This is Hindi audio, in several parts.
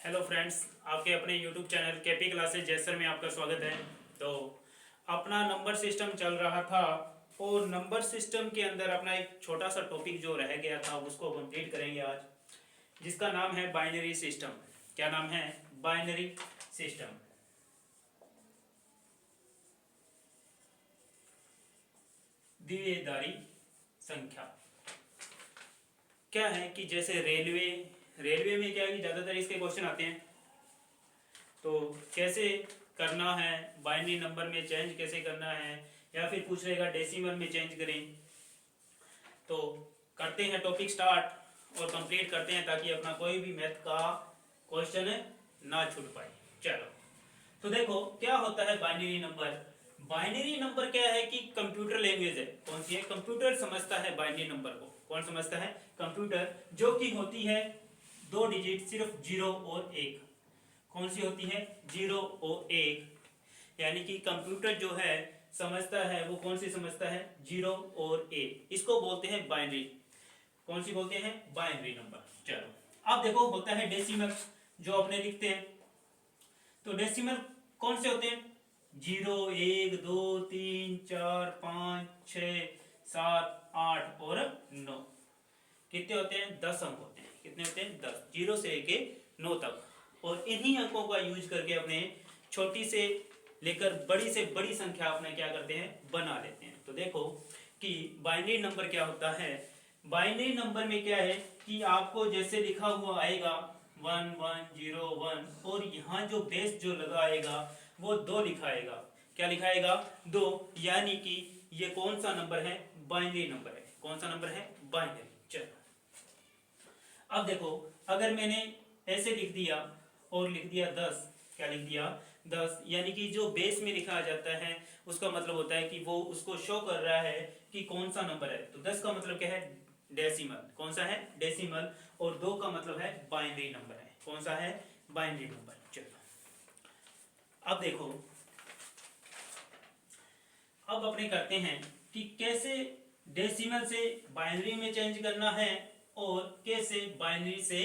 हेलो फ्रेंड्स, आपके अपने यूट्यूब चैनल केपी क्लासेज जैसर में आपका स्वागत है। तो अपना नंबर सिस्टम चल रहा था और नंबर सिस्टम के अंदर अपना एक छोटा सा टॉपिक जो रह गया था उसको कंप्लीट करेंगे आज, जिसका नाम है बाइनरी सिस्टम। क्या नाम है? Binary system. द्विआधारी संख्या। क्या है कि जैसे रेलवे में क्या है कि ज़्यादातर इसके क्वेश्चन आते हैं। तो कैसे करना है, बाइनरी नंबर में चेंज कैसे करना है, या फिर पूछ रहेगा डेसिमल में चेंज करें। तो करते हैं टॉपिक स्टार्ट और कंप्लीट करते हैं ताकि अपना कोई भी मैथ का क्वेश्चन ना छूट पाए। चलो, तो देखो क्या होता है बाइनरी नंबर। बाइनरी नंबर क्या है कि कंप्यूटर लैंग्वेज है। कौन सी है? कंप्यूटर समझता है बाइनरी नंबर को। कौन समझता है? कंप्यूटर, जो कि होती है दो डिजिट, सिर्फ 0 और 1। कौन सी होती है? 0 और 1। यानी कि कंप्यूटर जो है समझता है, वो कौन सी समझता है? 0 और 1। इसको बोलते हैं बाइनरी। कौन सी बोलते हैं? Binary number. चलो अब देखो, होता है डेसिमल जो अपने लिखते हैं। तो डेसिमल कौन से होते हैं? 0, 1, 2, 3, 4, 5, 6, 7, 8 और 9। कितने होते हैं? 10 अंक होते हैं। कितने होते हैं? 10। 0 से लेके 9 तक। और इन्हीं अंकों का यूज करके अपने छोटी से बड़ी संख्या अपने क्या करते हैं? बना लेते हैं। तो देखो कि बाइनरी नंबर क्या होता है। बाइनरी नंबर में क्या है कि आपको जैसे लिखा हुआ आएगा 1 1 0 1, और यहाँ जो बेस जो लगा आएगा वो 2 लिखाएगा। क्या लिखाएगा? 2। यानी कि ये कौन सा नंबर है? बाइनरी नंबर है। कौन सा नंबर है? बाइनरी। चलो अब देखो, अगर मैंने ऐसे लिख दिया और लिख दिया 10। क्या लिख दिया? 10। यानी कि जो बेस में लिखा जाता है उसका मतलब होता है कि वो उसको शो कर रहा है कि कौन सा नंबर है। तो 10 का मतलब क्या है? डेसिमल। कौन सा है? डेसिमल। और 2 का मतलब है बाइनरी नंबर है। कौन सा है? Binary number. चलो अब देखो, अब अपने करते हैं कि कैसे डेसिमल से बाइनरी में चेंज करना है और कैसे बाइनरी से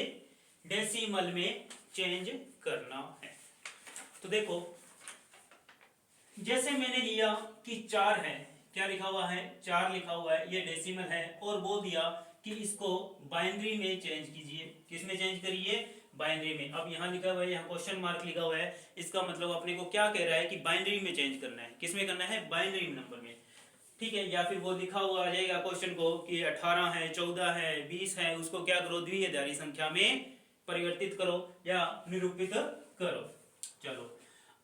डेसिमल में चेंज करना है। तो देखो, जैसे मैंने लिया कि 4 है। क्या लिखा हुआ है? 4 लिखा हुआ है, ये डेसिमल है, और बोल दिया कि इसको बाइनरी में चेंज कीजिए। किस में चेंज करिए? बाइनरी में। अब यहाँ लिखा हुआ है, यहाँ क्वेश्चन मार्क लिखा हुआ है, इसका मतलब अपने को क्या कह रहा है कि बाइनरी में चेंज करना है। किस में करना है? बाइनरी नंबर में। ठीक है। या फिर वो लिखा हुआ आ जाएगा क्वेश्चन को कि 18 है, 14 है, 20 है, उसको क्या करो? द्विआधारी संख्या में परिवर्तित करो या निरूपित करो। चलो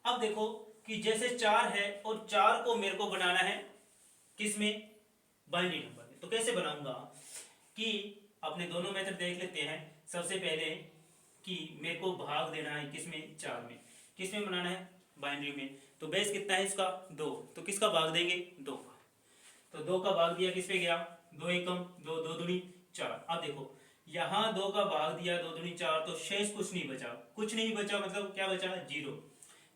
अब देखो कि जैसे 4 है और 4 को मेरे को बनाना है किस में? बाइनरी नंबर में। तो कैसे बनाऊंगा कि अपने दोनों मेथड देख लेते हैं। सबसे पहले कि मेरे को भाग देना है किसमें? 4 में। किस में बनाना है? बाइनरी में। तो बेस कितना है इसका? 2। तो किसका भाग देंगे? 2 का। तो 2 का भाग दिया, किस पे गया? 2 एकम 2, 2 दूनी 4। अब देखो, यहाँ 2 का भाग दिया, 2 दूनी 4, तो शेष कुछ नहीं बचा। कुछ नहीं बचा मतलब क्या बचा? 0।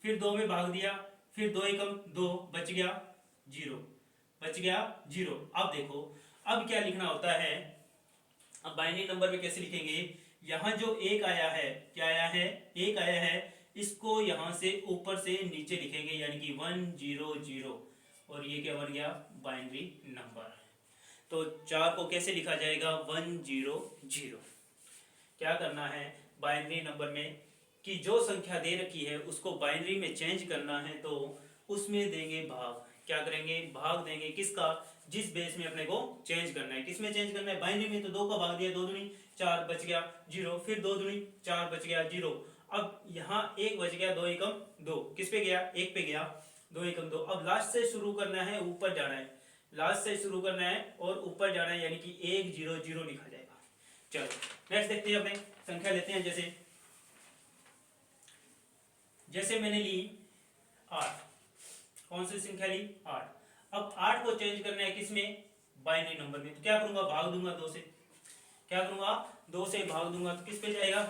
फिर 2 में भाग दिया, फिर 2 एकम 2, बच गया 0। बच गया 0। अब देखो, अब क्या लिखना होता है? अब बाइनरी नंबर में कैसे लिखेंगे? यहाँ जो 1 आया है, क्या आया है? 1 आया है, इसको यहाँ से ऊपर से नीचे लिखेंगे, यानी कि 1 0 0, और ये क्या बन गया? Binary number. तो 4 को कैसे लिखा जाएगा? 1 0 0। क्या करना है बाइनरी नंबर में कि जो संख्या दे रखी है उसको बाइनरी में चेंज करना है, तो उसमें देंगे भाग। क्या करेंगे? भाग देंगे। किसका? जिस बेस में अपने को चेंज करना है। किस में चेंज करना है? बाइनरी में। तो 2 का भाग दिया, 2 दूनी 4, बच गया 0। फिर 2 दूनी 4, बच गया 0। अब यहाँ 1 बच गया, 2 एकम 2, किस पे गया? 1 पे गया, 2 एकम 2। अब लास्ट से शुरू करना है, ऊपर जाना है। लास्ट से शुरू करना है और ऊपर जाना है, यानी कि 1 0 0 लिखा जाएगा। चलो नेक्स्ट देखते हैं, अपने संख्या लेते हैं। जैसे मैंने ली 8। कौन सी संख्या ली? 8। अब 8 को चेंज करना है किसमें? बाइनरी नंबर में। तो क्या करूंगा? भाग दूंगा 2 से। क्या करूंगा? 2 से भाग दूंगा, तो किस पे जाएगा?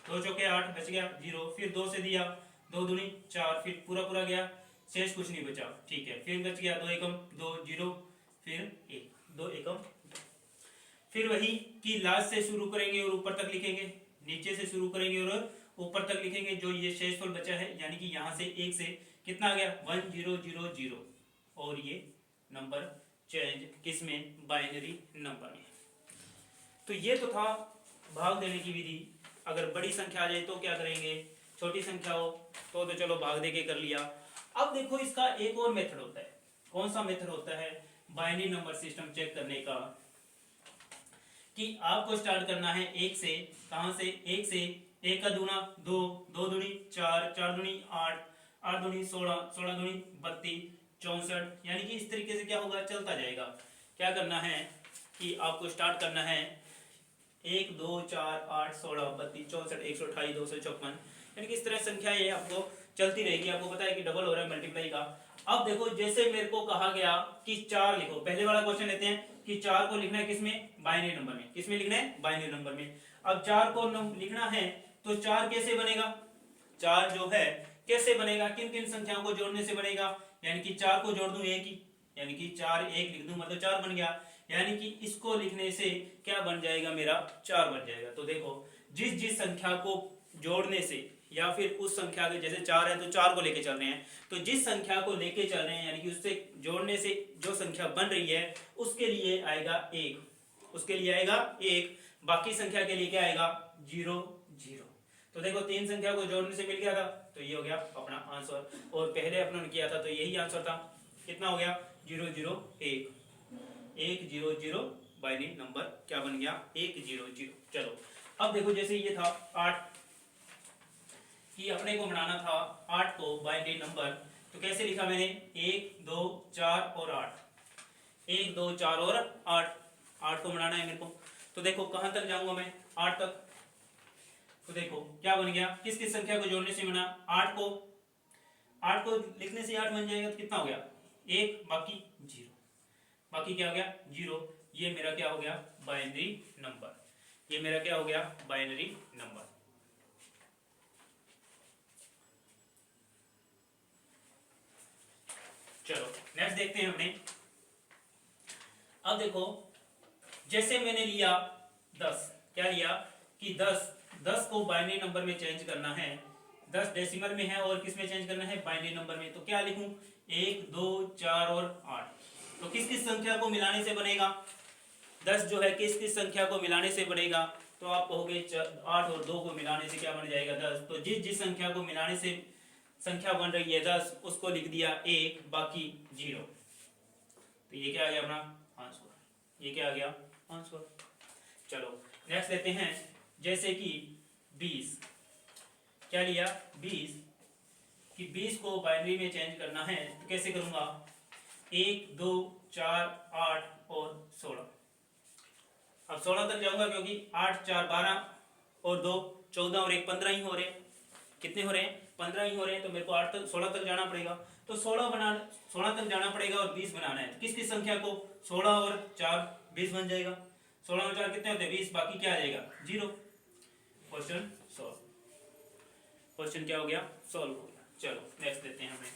2 चौके 8, बच गया 0। फिर 2 से दिया, 2 दूनी 4, फिर पूरा पूरा गया, शेष कुछ नहीं बचा। ठीक है। फिर बच गया 2 एकम 2 0, फिर 1 2 एकम 2। फिर वही कि लास्ट से शुरू करेंगे और ऊपर तक लिखेंगे, नीचे से शुरू करेंगे और ऊपर तक लिखेंगे, जो ये शेषफल बचा है यानी कि यहाँ से 1 से कितना आ गया 1000 और ये नंबर चेंज किसमें, बाइनरी नंबर में। तो ये तो था भाग देने की विधि। अगर बड़ी संख्या आ जाए तो क्या करेंगे, छोटी संख्या हो तो चलो भाग दे के कर लिया। अब देखो इसका एक और मेथड होता है। कौन सा मेथड होता है बाइनरी नंबर सिस्टम चेक करने का, कि आपको स्टार्ट करना है 1 से। कहां से, 1 से। 1 का दूना 2, 2 दूनी 4, 4 दूनी 8, 8 दूनी 16, 16 दूनी 32, 64, यानी कि इस तरीके से क्या होगा, चलता जाएगा। क्या करना है कि आपको स्टार्ट करना है 1, 2, 4, 8, 16, 32, 64, 128, 256, यानी कि इस तरह संख्याएं ये आपको चलती रहेगी। आपको पता है कि डबल हो रहा है मल्टीप्लाई का। अब देखो जैसे मेरे को कहा गया कि 4 लिखो, पहले वाला क्वेश्चन लेते हैं कि 4 को लिखना है किसमें, बाइनरी नंबर में। किसमें लिखना है, बाइनरी नंबर में। अब 4 को लिखना है तो 4 कैसे बनेगा, 4 जो है कैसे बनेगा, किन किन संख्याओं को जोड़ने से बनेगा, यानी कि 4 को जोड़ दूं 1 ही, यानी कि 4 1 लिख दूं मतलब 4 बन गया। यानी कि इसको लिखने से क्या बन जाएगा, मेरा 4 बन जाएगा। तो देखो जिस जिस संख्या को जोड़ने से या फिर उस संख्या के, जैसे 4 है तो 4 को लेके चल रहे हैं, तो जिस संख्या को लेके चल रहे हैं यानी कि उससे जोड़ने से जो संख्या बन रही है उसके लिए आएगा 1, उसके लिए आएगा 1, बाकी संख्या के लिए क्या आएगा 0 0। तो देखो 3 संख्या को जोड़ने से मिल गया था, तो ये हो गया अपना आंसर। और पहले अपने किया था तो यही आंसर था। कितना हो गया 0 0 1, 1 0 0, बाइनरी नंबर क्या बन गया 1 0 0। चलो अब देखो जैसे ये था 8 कि अपने को बनाना था 8 को बाइनरी नंबर, तो कैसे लिखा मैंने 1 2 4 और 8, 1 2 4 और 8, 8 को बनाना है मेरे को। तो देखो कहां तक जाऊंगा मैं, 8 तक। तो देखो क्या बन गया, किस किस संख्या को जोड़ने से बना, 8 को लिखने से 8 बन जाएगा, तो कितना हो गया 1, बाकी 0, बाकी क्या हो गया 0। ये मेरा क्या हो गया बाइनरी नंबर, ये मेरा क्या हो गया बाइनरी नंबर। चलो नेक्स्ट देखते हैं अपने। अब देखो जैसे मैंने लिया 10, क्या लिया कि 10 को बाइनरी नंबर में चेंज करना है। 10 डेसिमल में है और किस में चेंज करना है, बाइनरी नंबर में। तो क्या लिखूं 1 2 4 और 8, तो किस किस संख्या को मिलाने से बनेगा, 10 जो है किस किस संख्या को मिलाने से बनेगा। तो आप कहोगे 8 और 2 को मिलाने से क्या बन जाएगा 10। तो जिस जिस संख्या को मिलाने से संख्या बन रही है 10 उसको लिख दिया 1, बाकी 0। तो ये क्या आ गया अपना आंसर, ये क्या आ गया आंसर। चलो नेक्स्ट लेते हैं, जैसे कि 20, क्या लिया 20 कि 20 को बाइनरी में चेंज करना है। तो कैसे करूंगा 1 2 4 8 और 16। अब 16 तक जाऊंगा क्योंकि 8 4 12 और 2 14 और 1 15 ही हो रहे हैं। कितने हो रहे हैं 15 ही हो रहे हैं। तो मेरे को 8 तक 16 तक जाना पड़ेगा। तो 16 तक जाना पड़ेगा और 20 बनाना है। तो किस किस संख्या को, 16 और 4 20 बन जाएगा। 16 और 4 कितने होते हैं 20, बाकी क्या आ जाएगा 0। क्वेश्चन सॉल्व, क्वेश्चन क्या हो गया सॉल्व हो गया। चलो नेक्स्ट देते हैं हमें।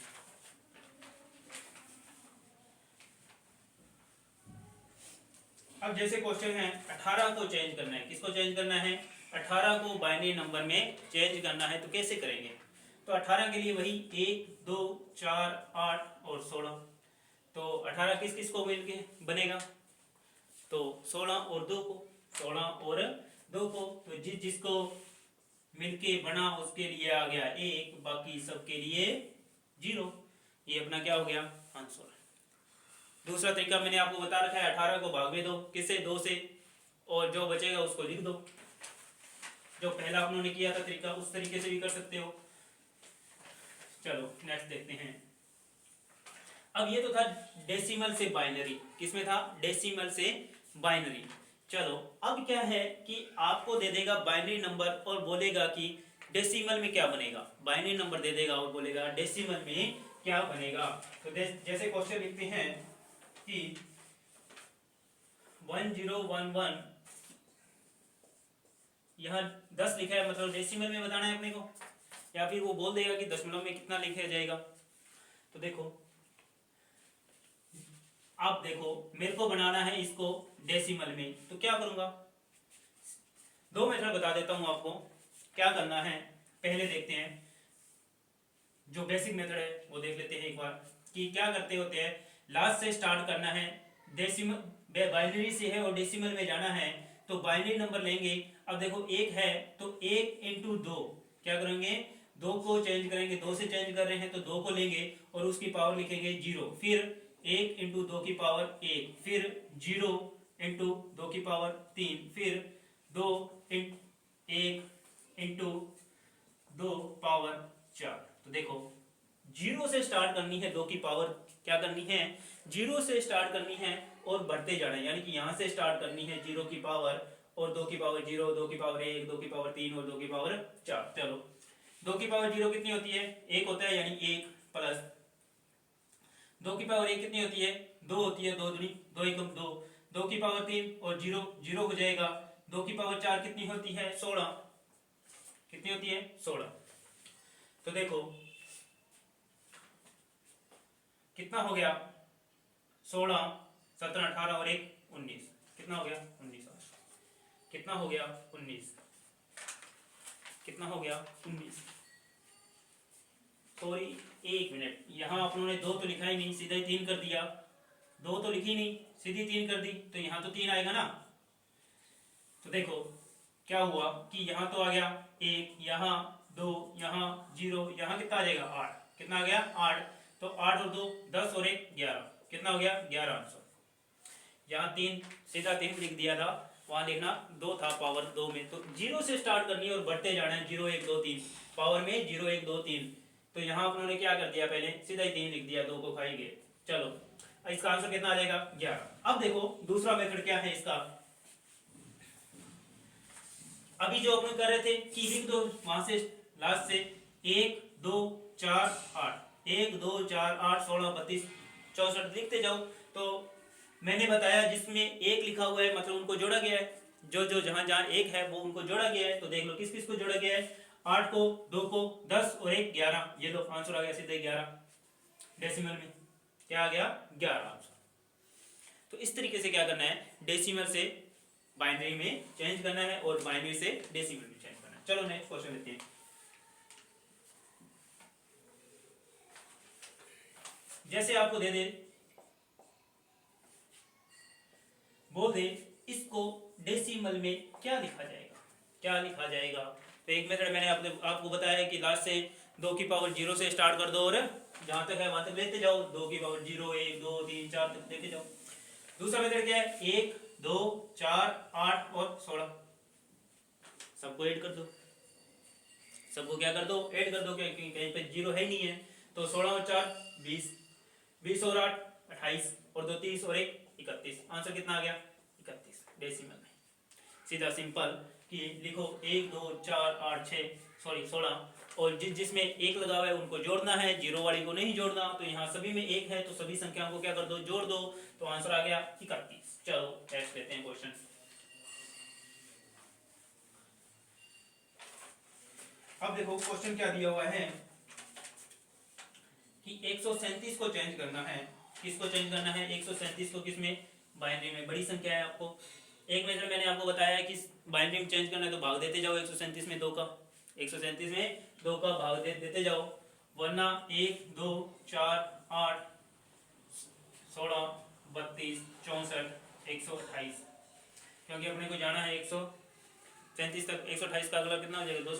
अब जैसे क्वेश्चन है 18 को चेंज करना है। किसको चेंज करना है 18 को बाइनरी नंबर में चेंज करना है। तो कैसे करेंगे, तो 18 के लिए वही 1 2 4 8 और 16। तो 18 किस किस को मिलके बनेगा, तो 16 और 2 को, 16 और 2 को। तो जिस जिसको मिलके बना उसके लिए आ गया 1, बाकी सबके लिए 0। ये अपना क्या हो गया आंसर। दूसरा तरीका मैंने आपको बता रखा है, 18 को भाग में दो, किससे 2 से, और जो बचेगा उसको लिख दो। जो पहला आपने किया था तरीका उस तरीके से भी कर सकते हो। चलो नेक्स्ट देखते हैं। अब ये तो था डेसिमल से बाइनरी, किसमें था डेसिमल से बाइनरी। चलो अब क्या है कि आपको दे देगा बाइनरी नंबर और बोलेगा कि डेसिमल में क्या बनेगा। बाइनरी नंबर दे देगा और बोलेगा डेसिमल में क्या बनेगा। तो जैसे क्वेश्चन लिखते हैं कि 1011, यहाँ 10 लिखा है मतलब डेसिमल में बताना है अपने को, या फिर वो बोल देगा कि दशमलव में कितना लिखा जाएगा। तो देखो आप देखो मेरे को बनाना है इसको डेसिमल में, तो क्या करूंगा, 2 मेथड बता देता हूं आपको क्या करना है। पहले देखते हैं जो बेसिक मेथड है वो देख लेते हैं एक बार कि क्या करते होते हैं। लास्ट से स्टार्ट करना है, डेसिमल बाइनरी से है और डेसिमल में जाना है तो बाइनरी नंबर लेंगे। अब देखो एक है तो एक इंटू दो क्या करेंगे, दो को चेंज करेंगे, दो से चेंज कर रहे हैं तो दो को लेंगे और उसकी पावर लिखेंगे जीरो, फिर एक इंटू दो की पावर एक, फिर जीरो इंटू दो की पावर तीन, फिर दो एक इंटू दो पावर चार। तो देखो जीरो से स्टार्ट करनी है, दो की पावर क्या करनी है, जीरो से स्टार्ट करनी है और बढ़ते जाना है, यानी कि यहां से स्टार्ट करनी है जीरो की पावर और दो की पावर जीरो, दो की पावर एक, दो की पावर तीन और दो की पावर चार। चलो दो की पावर जीरो कितनी होती है, एक होता है, यानी एक प्लस दो की पावर एक कितनी होती है, दो होती है, दो दूनी दो एकम दो, दो की पावर तीन और जीरो जीरो हो जाएगा, दो की पावर चार कितनी होती है 16, कितनी होती है 16। तो देखो कितना हो गया 16 17 18 और एक 19, कितना हो गया 19, कितना हो गया 19, कितना हो गया 19। सॉरी एक मिनट, यहाँ अपनों ने दो तो लिखा ही नहीं, सीधा ही तीन कर दिया, दो तो लिखी नहीं सीधी तीन कर दी, तो यहाँ तो तीन आएगा ना। तो देखो क्या हुआ कि यहाँ तो आ गया एक, यहाँ दो, यहाँ जीरो, यहाँ कितना आ जाएगा 8, कितना आ गया 8, तो 8 और 2 10 और 1 11, कितना हो गया 11 आंसर। यहाँ तीन सीधा तीन लिख दिया था, वहां लिखना दो था पावर दो में, तो जीरो से स्टार्ट करनी है और बढ़ते जाना है, 0 1 2 3 पावर में 0 1 2 3। तो यहाँ उन्होंने क्या कर दिया, पहले सीधा ही तीन लिख दिया, दो को खाई गए। चलो इसका आंसर कितना आ जाएगा 11। अब देखो दूसरा मेथड क्या है इसका, अभी जो अपन कर रहे थे कि लिख दो वहां से लास्ट से 1 2 4 8, 1 2 4 8 16 32 64 लिखते जाओ। तो मैंने बताया जिसमें एक लिखा हुआ है मतलब उनको जोड़ा गया है, जो जो जहां जहां एक है वो उनको जोड़ा गया है। तो देख लो किस किस को जोड़ा गया है, 8 को, 2 को, 10 और 1 11, ये लो आंसर आ गया सीधे 11, डेसिमल में क्या आ गया 11 आंसर। तो इस तरीके से क्या करना है, डेसिमल से बाइनरी में चेंज करना है और बाइनरी से डेसिमल में चेंज करना है। चलो नेक्स्ट क्वेश्चन लेते हैं। जैसे आपको दे दे बोल दे इसको डेसिमल में क्या लिखा जाएगा, क्या लिखा जाएगा। तो एक मेथड मैंने आपको बताया है कि लास्ट से दो की पावर जीरो से स्टार्ट कर दो और जहां तक है वहां तक लेते जाओ, दो की पावर जीरो 1 2 3 4 तक लेते जाओ। दूसरा मेथड क्या है, 1 2 4 8 और 16, सबको ऐड कर दो, सबको क्या कर दो ऐड कर दो, क्योंकि कहीं पे जीरो है ही नहीं है। तो 16 और 4 20, 20 और 8 28 और 2 30 और 1 31, आंसर कितना आ गया 31 डेसिमल में। सीधा सिंपल कि लिखो 1 2 4 8 6 सॉरी 16 और जिसमें एक लगा हुआ है उनको जोड़ना है, जीरो वाली को नहीं जोड़ना। तो यहाँ सभी में एक है तो सभी संख्याओं को क्या कर दो जोड़ दो, तो आंसर आ गया 31। चलो नेक्स्ट लेते हैं क्वेश्चन। अब देखो क्वेश्चन क्या दिया हुआ है कि 137 को चेंज करना है, किसको चेंज करना है 137 को, किसमें बाइनरी में, बड़ी संख्या है। आपको एक मेथड मैंने आपको बताया है कि बाइनरी में चेंज करना है तो भाग देते जाओ 137 में 2 का, 137 में 2 का भाग देते जाओ, वरना 1 2 4 8 16 32 64 128, क्योंकि अपने को जाना है 137 तक, 128 का अगला कितना हो जाएगा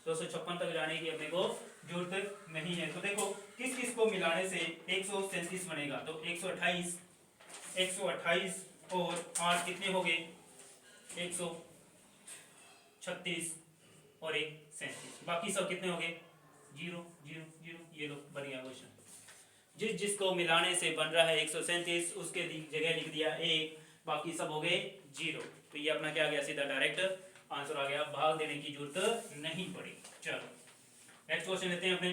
256 तक जाने की अपने को जरूरत नहीं है। तो देखो किस किस को मिलाने से 137 बनेगा, तो 128 और 8 कितने हो गए 136 और 1 37, बाकी सब कितने हो गए 0 0 0। ये लो बन गया क्वेश्चन, जिस जिसको मिलाने से बन रहा है 137 उसके जगह लिख दिया 1, बाकी सब हो गए 0। तो ये अपना क्या गया सीधा डायरेक्ट आंसर आ गया, भाग देने की जरूरत नहीं पड़ी। चलो नेक्स्ट क्वेश्चन लेते हैं अपने।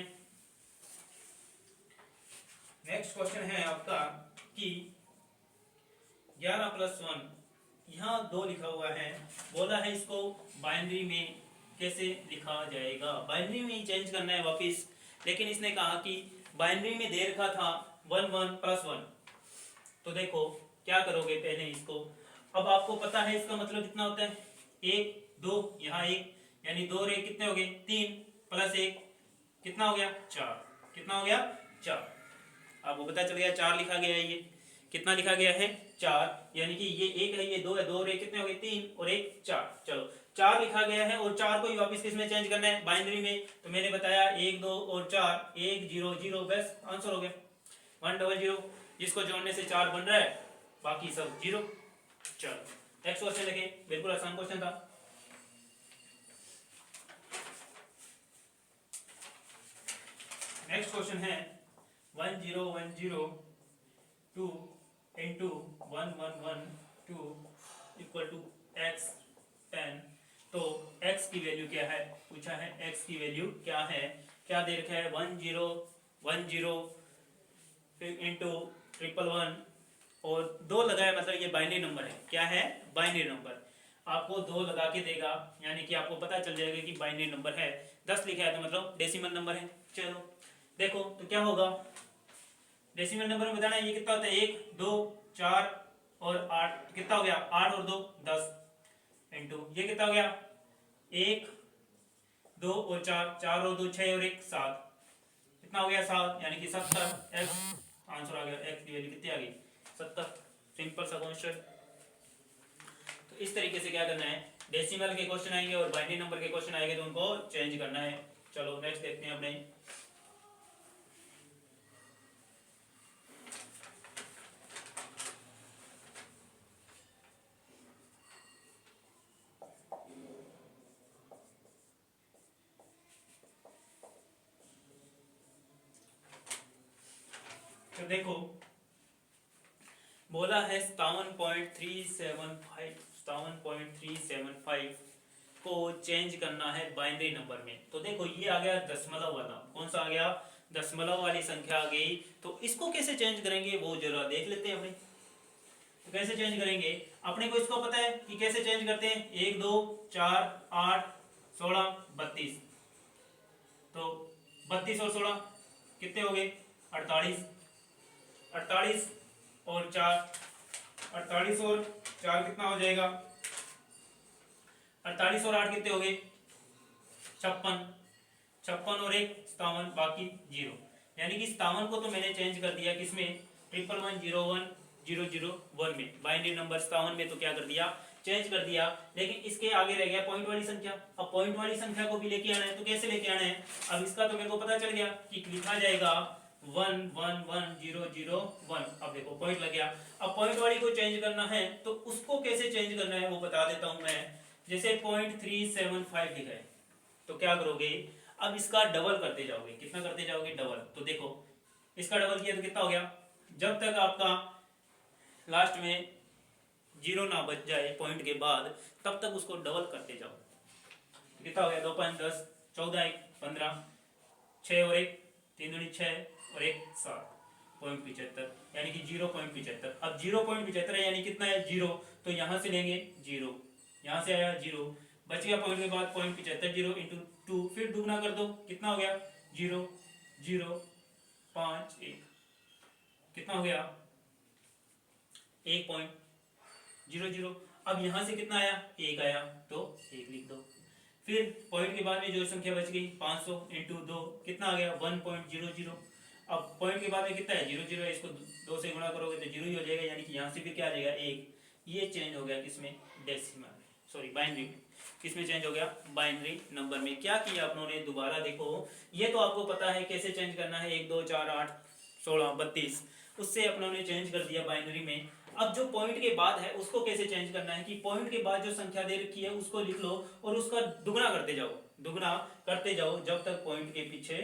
नेक्स्ट क्वेश्चन है आपका कि 11 + 1, यहाँ 2 लिखा हुआ है, बोला है इसको बाइनरी में कैसे लिखा जाएगा, बाइनरी में ही चेंज करना है वापिस। लेकिन इसने कहा कि बाइनरी में दे रखा था 1 1 + 1, तो देखो क्या करोगे पहले इसको, अब आपको पता है इसका मतलब कितना होता है 1 2, यहाँ 1 यानी 2 और 1 कितने हो गए 3, प्लस 1 कितना हो गया 4, कितना हो गया 4। आपको पता चल गया 4 लिखा गया है, ये कितना लिखा गया है 4, यानी कि ये 1 है, ये 2 है, 2 और 1 कितने हो गए 3 और 1 4। चलो 4 लिखा गया है और 4 को ही वापस किस में चेंज करना है बाइनरी में, तो मैंने बताया 1 2 और 4 1 0 0, बस आंसर हो गया 100, जिसको जोड़ने से 4 बन रहा है, बाकी सब 0। चलो नेक्स्ट क्वेश्चन देखें, बिल्कुल आसान क्वेश्चन था। नेक्स्ट क्वेश्चन है 1010 2 इंटू 1112 इक्वल टू x 10। तो x की वैल्यू क्या है पूछा है, x की वैल्यू क्या है, क्या दे रखा है 1010 फिर इंटू 111 और 2 लगाया, मतलब ये बाइनरी नंबर है, क्या है बाइनरी नंबर, आपको 2 लगा के देगा, यानी कि आपको पता चल जाएगा कि बाइनरी नंबर है। 10 लिखा है तो मतलब डेसिमल नंबर है। चलो देखो तो क्या होगा, डेसिमल नंबर में बताना है ये कितना होता है 1 2 4 और 8, कितना हो गया 8 और 2 10 इंटू ये कितना हो गया 1 2 और 4, 4 और 2 6 और 1 7, कितना हो गया 7, यानी कि 70। x आंसर आ गया, x की वैल्यू कितनी आ गई 70। सिंपल सा क्वेश्चन। तो इस तरीके से क्या करना है, डेसिमल के क्वेश्चन आएंगे और बाइनरी नंबर के क्वेश्चन आएंगे तो उनको चेंज करना है। चलो नेक्स्ट देखते हैं अपने। तो देखो बोला है 57.375 को चेंज करना है बाइनरी नंबर में। तो देखो ये आ गया दशमलव वाला, कौन सा आ गया दशमलव वाली संख्या आ गई। तो इसको कैसे चेंज करेंगे वो जरा देख लेते हैं अपने। तो कैसे चेंज करेंगे, अपने को इसको पता है कि कैसे चेंज करते हैं, 1 2 4 8 16 32। तो 32 और 16 कितने हो गए 48, 48 और 4, 48 और 4 कितना हो जाएगा 48 और 8 कितने हो गए 56, 56 और 1 57, बाकी 0। यानी कि 57 को तो मैंने चेंज कर दिया किसमें 11101001 में, बाइनरी नंबर 57 में तो क्या कर दिया चेंज कर दिया। लेकिन इसके आगे रह गया पॉइंट वाली संख्या, अब पॉइंट वाली संख्या को भी लेके आना है, तो कैसे लेके आना है, अब इसका तो मेरे को पता चल गया कि लिखा जाएगा 111001। अब देखो पॉइंट लग गया, अब पॉइंट वाली को चेंज करना है तो उसको कैसे चेंज करना है वो बता देता हूं मैं। जैसे 0.375 लिखा है तो क्या करोगे, अब इसका डबल करते जाओगे, कितना करते जाओगे डबल। तो देखो इसका डबल किया तो कितना हो गया, जब तक आपका लास्ट में 0 ना बच जाए पॉइंट के बाद तब तक उसको डबल करते जाओ। कितना हो गया 2 5 10 14 1 15 6 और 1 3 दूनी 6 और 1 7.75, यानी कि 0.75। अब 0.75 है यानी कितना है 0, तो यहां से लेंगे 0, यहां से आया 0, बच गया पॉइंट के बाद 0.75 0 इंटू 2, फिर दुगना कर दो कितना हो गया 0 0 5 1, कितना हो गया 1.00। अब यहां से कितना आया 1 आया तो 1 लिख दो, फिर पॉइंट के बाद में जो संख्या बच गई 500 इंटू 2 कितना आ गया 1.00। अब पॉइंट के बाद में कितना है 00 है, इसको 2 से गुणा करोगे तो 0 ही हो जाएगा, यानी कि यहाँ से भी क्या आ जाएगा 1। ये चेंज हो गया किसमें डेसिमल सॉरी बाइनरी में, किसमें चेंज हो गया बाइनरी नंबर में। क्या किया अपनों ने दोबारा देखो, ये तो आपको पता है कैसे चेंज करना है 1 2 4 8 16 32, उससे अपनों ने चेंज कर दिया बाइनरी में। अब जो पॉइंट के बाद है उसको कैसे चेंज करना है कि पॉइंट के बाद जो संख्या दे रखी है उसको लिख लो और उसका दुगना करते जाओ, दुगना करते जाओ जब तक पॉइंट के पीछे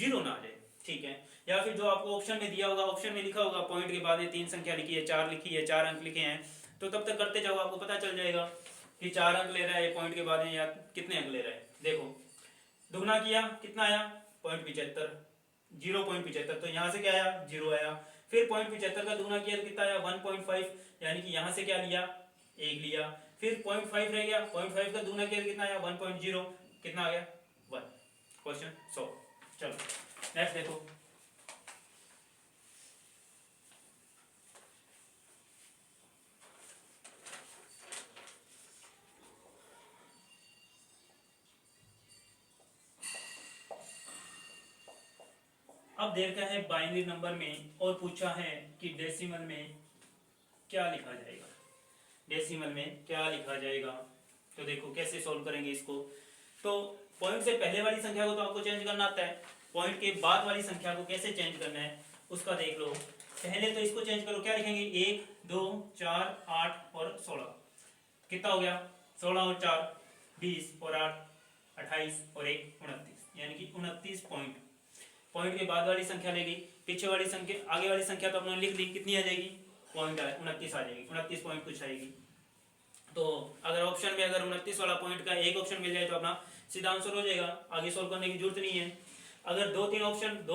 0 ना आ जाए, ठीक है। या फिर जो आपको ऑप्शन में दिया होगा, ऑप्शन में लिखा होगा पॉइंट के बाद 3 संख्या लिखी है 4 लिखी है 4 अंक लिखे हैं, तो तब तक करते जाओ, आपको पता चल जाएगा कि 4 अंक ले रहा है पॉइंट के बाद में या कितने अंक ले रहा है। देखो दुगना किया कितना आया 0.75, 0.75, तो यहाँ से क्या आया 0 आया, फिर 0.75 का दुगना किया तो कितना आया 1.5, यानी कि यहाँ से क्या लिया 1 लिया, फिर 0.5 रह गया, 0.5 का दुगना किया तो कितना आया 1.0, कितना आ गया 1। Question solve. चलो नेक्स्ट देखो, अब दे रखा है बाइनरी नंबर में और पूछा है कि डेसिमल में क्या लिखा जाएगा, डेसिमल में क्या लिखा जाएगा। तो देखो कैसे सॉल्व करेंगे इसको। तो पॉइंट से पहले वाली संख्या को तो आपको चेंज करना आता है, पॉइंट के बाद वाली संख्या को कैसे चेंज करना है उसका देख लो। पहले तो इसको चेंज करो, क्या लिखेंगे 1 2 4 8 और 16, कितना हो गया 16 और 4 20 और 8 28 और 1 29, यानी कि 29 पॉइंट। पॉइंट के बाद वाली संख्या लेगी, पीछे वाली संख्या आगे वाली संख्या तो अपने लिख ली, कितनी आ जाएगी पॉइंट 29 आ जाएगी, 29 पॉइंट कुछ आएगी। तो अगर ऑप्शन में अगर 29 वाला पॉइंट का एक ऑप्शन मिल जाए तो अपना सीधा आंसर हो जाएगा, आगे सोल्व करने की जरूरत नहीं है। अगर दो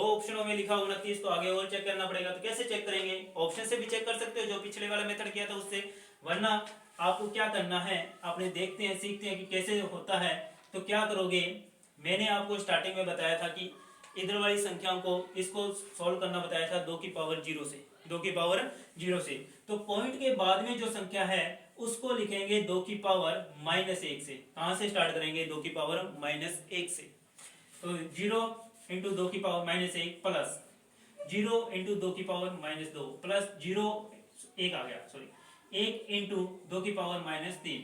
ऑप्शनों में लिखा 29 तो आगे और चेक करना पड़ेगा। तो कैसे चेक करेंगे, ऑप्शन से भी चेक कर सकते हो जो पिछले वाला मेथड किया था उससे, वरना आपको क्या करना है अपने देखते हैं सीखते हैं कि कैसे होता है। तो क्या करोगे, मैंने आपको स्टार्टिंग में बताया था कि इधर वाली संख्याओं को इसको सॉल्व करना बताया था 2 की पावर 0 से, 2 की पावर 0 से। तो पॉइंट के बाद में जो संख्या है उसको लिखेंगे 2 की पावर -1 से। कहां से स्टार्ट करेंगे 2 की पावर -1 से। तो 0 इंटू 2 की पावर -1 प्लस 0 इंटू 2 की पावर -2 प्लस 0 1 आ गया सॉरी 1 इंटू 2 की पावर -3,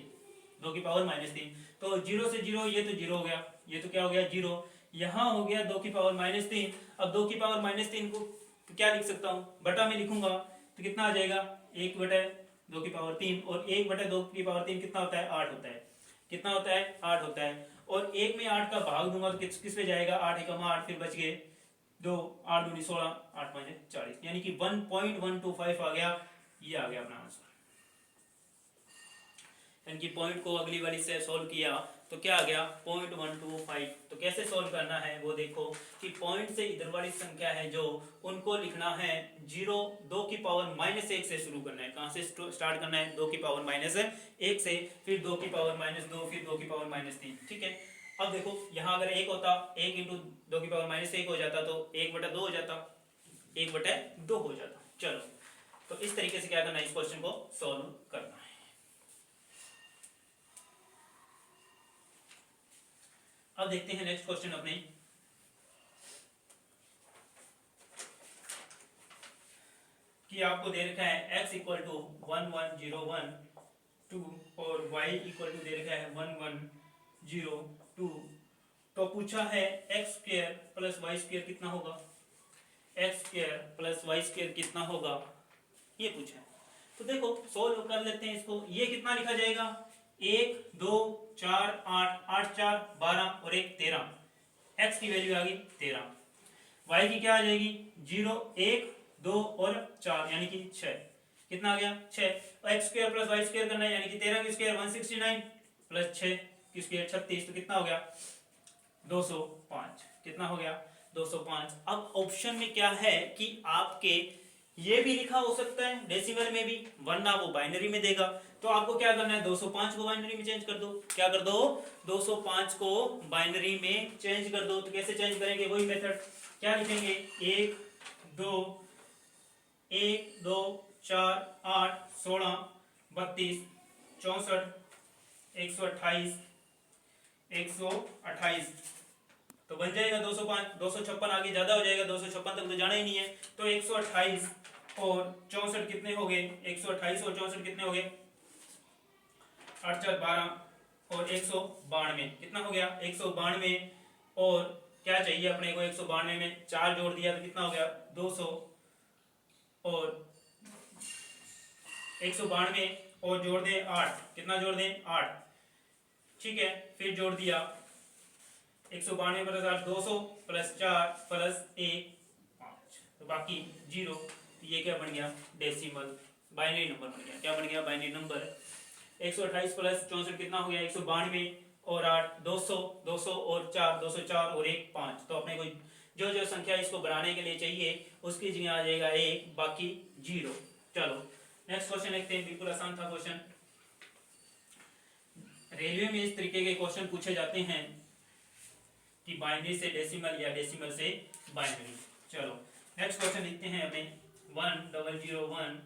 2 की पावर -3। तो 0 से 0 ये तो 0 हो गया, ये तो क्या हो गया 0, यहाँ हो गया 2 की पावर -3। अब 2 की पावर -3 को क्या लिख सकता हूँ, बटा में लिखूंगा तो कितना आ जाएगा 1 बटे 2 की पावर 3, और 1 बटे 2 की पावर 3 कितना होता है 8 होता है, कितना होता है 8 होता है। और 1 में 8 का भाग दूंगा तो किस पे जाएगा 8 एकम 8, फिर बच गए 2, 8 दूनी 16, 8 5 40, यानी कि 1.125 आ गया, ये आ गया अपना आंसर। यानी पॉइंट को अगली वाली से सॉल्व किया तो क्या आ गया 0.125। तो कैसे सॉल्व करना है वो देखो कि पॉइंट से इधर वाली संख्या है जो उनको लिखना है 0, 2 की पावर -1 से शुरू करना है। कहां से स्टार्ट करना है 2 की पावर -1 से, फिर 2 की पावर -2, फिर 2 की पावर -3। ठीक है, अब देखो यहाँ अगर 1 होता 1 इंटू 2 की पावर -1 हो जाता तो 1/2 हो जाता, 1/2 हो जाता। चलो तो इस तरीके से क्या करना है, इस क्वेश्चन को सॉल्व करना है। अब देखते हैं नेक्स्ट क्वेश्चन अपने, कि आपको दे रखा है x इक्वल टू 1101 2 और y इक्वल टू दे रखा है 1102। तो पूछा है x square plus Y square कितना होगा, x square plus Y square कितना होगा ये पूछा है। तो देखो सोल्व कर लेते हैं इसको। ये कितना लिखा जाएगा 1 2 4 8 8 4 12 और 1 13, x की वैल्यू आ गई 13, y की क्या आ जाएगी 0 1 2 और 4 यानी कि 6, कितना आ गया 6। x square plus Y square करना है, यानी कि 13 की स्क्वायर 169 प्लस 6 की स्क्वायर 36, तो कितना हो गया 205, कितना हो गया 205। अब ऑप्शन में क्या है कि आपके ये भी लिखा हो सकता है डेसिमल में भी, वरना वो बाइनरी में देगा। तो आपको क्या करना है 205 को बाइनरी में चेंज कर दो, क्या कर दो 205 को बाइनरी में चेंज कर दो। तो कैसे चेंज करेंगे, वही मेथड, क्या लिखेंगे 1 2 4 8 16 32 64 128 128, तो बन जाएगा 205, 256 आगे ज्यादा हो जाएगा, 256 तक तो जाना ही नहीं है। तो 128 और 64 कितने हो गए, 128 और 64 कितने हो गए 8 4 12 और 192, कितना हो गया 192। और क्या चाहिए अपने को 192 में 4 जोड़ दिया तो कितना हो गया 200, और 192 और जोड़ दें 8, कितना जोड़ दें 8, ठीक है, फिर जोड़ दिया 192 प्लस 8 200 प्लस 4 प्लस 1 5, तो बाकी 0। तो ये क्या बन गया डेसिमल बाइनरी नंबर बन गया, क्या बन गया बाइनरी नंबर। 128 प्लस 64 कितना हो गया 192 और 8 200, 200 और 4 204 और 1 5। तो अपने को जो जो संख्या इसको बढ़ाने के लिए चाहिए उसकी जगह आ जाएगा 1 बाकी 0। चलो नेक्स्ट क्वेश्चन देखते हैं, बिल्कुल आसान था क्वेश्चन। रेलवे में इस तरीके के क्वेश्चन पूछे जाते हैं कि बाइनरी से डेसिमल या डेसिमल से बाइनरी। चलो नेक्स्ट क्वेश्चन लिखते हैं अपने 1001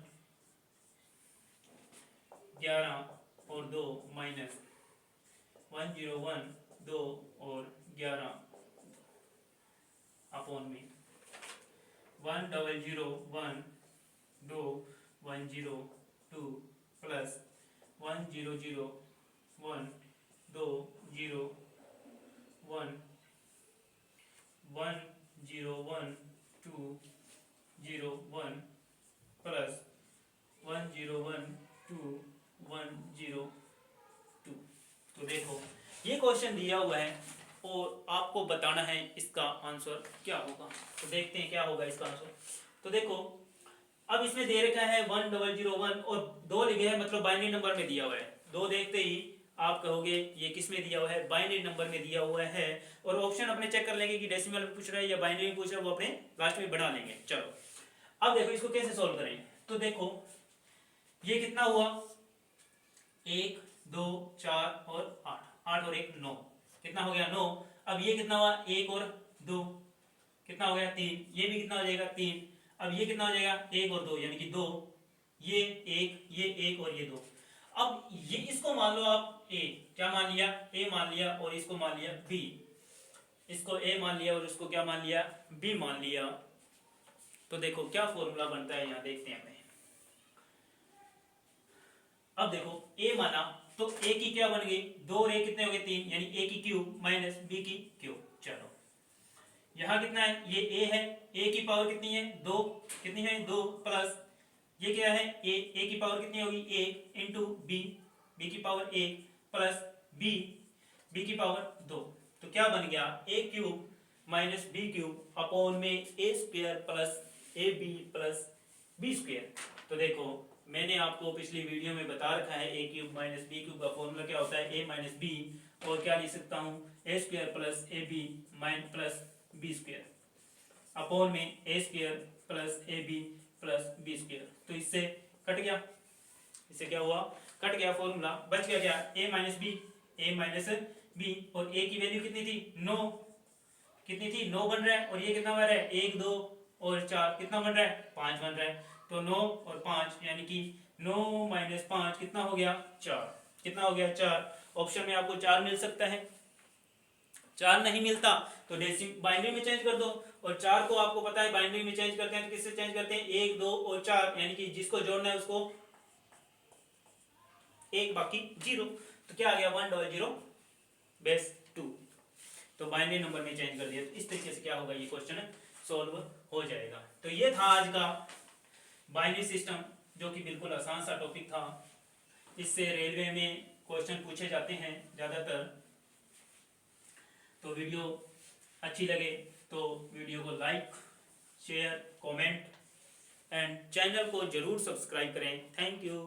11 और 2 माइनस 101 2 और 11 अपॉन में 1001 2 102 प्लस 1001 2 0 1 101 2 0 1 प्लस 101 2 102। तो देखो ये क्वेश्चन दिया हुआ है और आपको बताना है इसका आंसर क्या होगा। तो देखते हैं क्या होगा इसका आंसर। तो देखो अब इसमें दे रखा है 1001 और 2 लिखे है, मतलब बाइनरी नंबर में दिया हुआ है। 2 देखते ही आप कहोगे ये किस में दिया हुआ है, बाइनरी नंबर में दिया हुआ है। और ऑप्शन अपने चेक कर लेंगे कि डेसिमल में पूछ रहा है या बाइनरी में पूछ रहा है, वो अपने लास्ट में बना लेंगे। चलो अब देखो इसको कैसे सोल्व करें। तो देखो ये कितना हुआ, 1 2 4 और 8, 8 और 1 9, कितना हो गया 9। अब ये कितना हुआ, 1 और 2 कितना हो गया 3, ये भी कितना हो जाएगा 3। अब ये कितना हो जाएगा 1 और 2 यानी कि 2, ये 1 ये 1 और ये 2। अब ये इसको मान लो आप a, क्या मान लिया a मान लिया, और इसको मान लिया b, इसको a मान लिया और इसको क्या मान लिया b मान लिया। तो देखो क्या फॉर्मूला बनता है यहाँ देखते हैं। अब देखो a माना तो a की क्या बन गई, 2 और 1 कितने हो गए 3, यानी a की क्यूब माइनस b की क्यूब। चलो यहाँ कितना है, ये a है, a की पावर कितनी है 2, कितनी है 2 प्लस ये क्या है a की पावर कितनी होगी 1 इंटू b की पावर 1 प्लस b की पावर 2। तो क्या बन गया a cube minus b cube upon में a square plus ab plus b square. तो देखो मैंने आपको पिछली वीडियो में बता रखा है a cube minus b cube का फॉर्मूला क्या होता है a माइनस b, और क्या लिख सकता हूँ a square plus ab minus plus b square upon में a square plus ab plus b square. तो इससे कट गया, इससे क्या हुआ कट गया फॉर्मूला, बच गया क्या a माइनस b, और a की वैल्यू कितनी थी 9, कितनी थी 9 बन रहा है, और ये कितना बन रहा है 1 2 और 4 कितना बन रहा है 5 बन रहा है। तो 9 और 5 यानी कि 9 माइनस 5 कितना हो गया 4, कितना हो गया 4। ऑप्शन में आपको 4 मिल सकता है, 4 नहीं मिलता तो बाइनरी में चेंज कर दो, और 4 को आपको पता है बाइनरी में चेंज करते हैं तो किससे चेंज करते हैं 1 2 और 4, यानी कि जिसको जोड़ना है उसको 1 बाकी 0। तो क्या आ गया 100 बेस 2। तो बाइनरी नंबर में चेंज कर दिया। तो इस तरीके से क्या होगा ये क्वेश्चन सॉल्व हो जाएगा। तो ये था आज का बाइनरी सिस्टम, जो कि बिल्कुल आसान सा टॉपिक था। इससे रेलवे में क्वेश्चन पूछे जाते हैं ज़्यादातर। तो वीडियो अच्छी लगे तो वीडियो को like share comment and channel को जरूर सब्सक्राइब करें। Thank you.